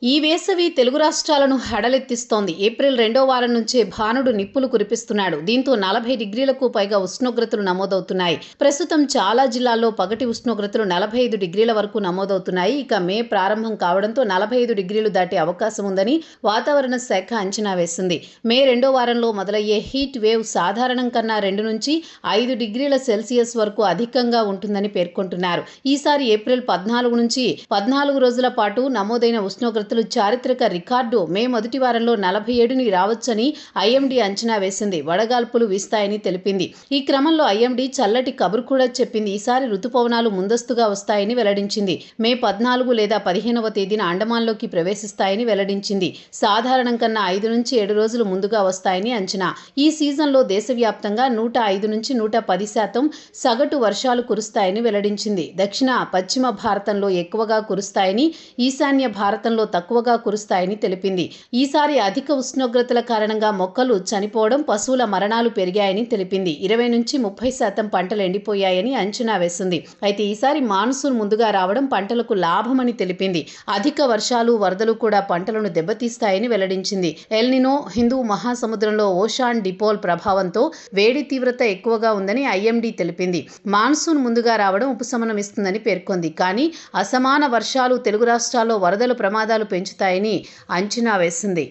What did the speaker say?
ఈ వేసవి తెలుగు రాష్ట్రాలను హడలెత్తిస్తోంది. ఏప్రిల్ 2వ వారం నుంచే భానుడు నిప్పులు కురిపిస్తున్నాడు. దీంతో 40 డిగ్రీలకు పైగా ఉష్ణోగ్రతలు నమోదవుతున్నాయి. ప్రస్తుతం చాలా జిల్లాల్లో పగటి ఉష్ణోగ్రతలు 45 డిగ్రీల వరకు నమోదవుతున్నాయి. ఇక మే ప్రారంభం కావడంతో 45 డిగ్రీలు దాటే అవకాశం ఉందని వాతావరణ శాఖ అంచనా వేసింది. మే 2వ వారంలో మొదలయ్యే హీట్ వేవ్ సాధారణం కన్నా 2 నుంచి 5 డిగ్రీల సెల్సియస్ వరకు అధికంగా ఉంటుందని పేర్కొంటున్నారు. ఈసారి ఏప్రిల్ 14 నుంచి 14 రోజుల పాటు నమోదైన ఉష్ణోగ్రతలు చారిత్రక రికార్డు మే మొదటి వారంలో 47ని రావచ్చని ఐఎండీ అంచనా వేసింది. వడగాల్పులు వీస్తాయని తెలిపింది. ఈ క్రమంలో ఐఎండీ చల్లటి కబురు కూడా చెప్పింది. ఈసారి రుతుపవనాలు ముందస్తుగా వస్తాయని వెల్లడించింది. మే 14 లేదా 15వ తేదీన అండమాన్లోకి ప్రవేశిస్తాయని వెల్లడించింది. సాధారణం కన్నా 5 నుంచి 7 రోజులు ముందుగా వస్తాయని అంచనా. ఈ సీజన్లో దేశవ్యాప్తంగా 105 నుంచి 110% సగటు వర్షాలు కురుస్తాయని వెల్లడించింది. దక్షిణ పశ్చిమ భారతంలో ఎక్కువగా కురుస్తాయని, ఈశాన్య భారతంలో తక్కువగా కురుస్తాయని తెలిపింది. ఈసారి అధిక ఉష్ణోగ్రతల కారణంగా మొక్కలు చనిపోవడం, పశువుల మరణాలు పెరిగాయని తెలిపింది. 20 నుంచి 30% పంటలు ఎండిపోయాయని అంచనా వేసింది. అయితే ఈసారి మాన్సూన్ ముందుగా రావడం పంటలకు లాభమని తెలిపింది. అధిక వర్షాలు, వరదలు కూడా పంటలను దెబ్బతీస్తాయని వెల్లడించింది. ఎల్నినో హిందూ మహాసముద్రంలో ఓషాన్ డిపోల్ ప్రభావంతో వేడి తీవ్రత ఎక్కువగా ఉందని ఐఎండీ తెలిపింది. మాన్సూన్ ముందుగా రావడం ఉపశమనం ఇస్తుందని పేర్కొంది. కానీ అసమాన వర్షాలు తెలుగు రాష్ట్రాల్లో వరదల ప్రమాదాలు పెంచుతాయని అంచనా వేసింది.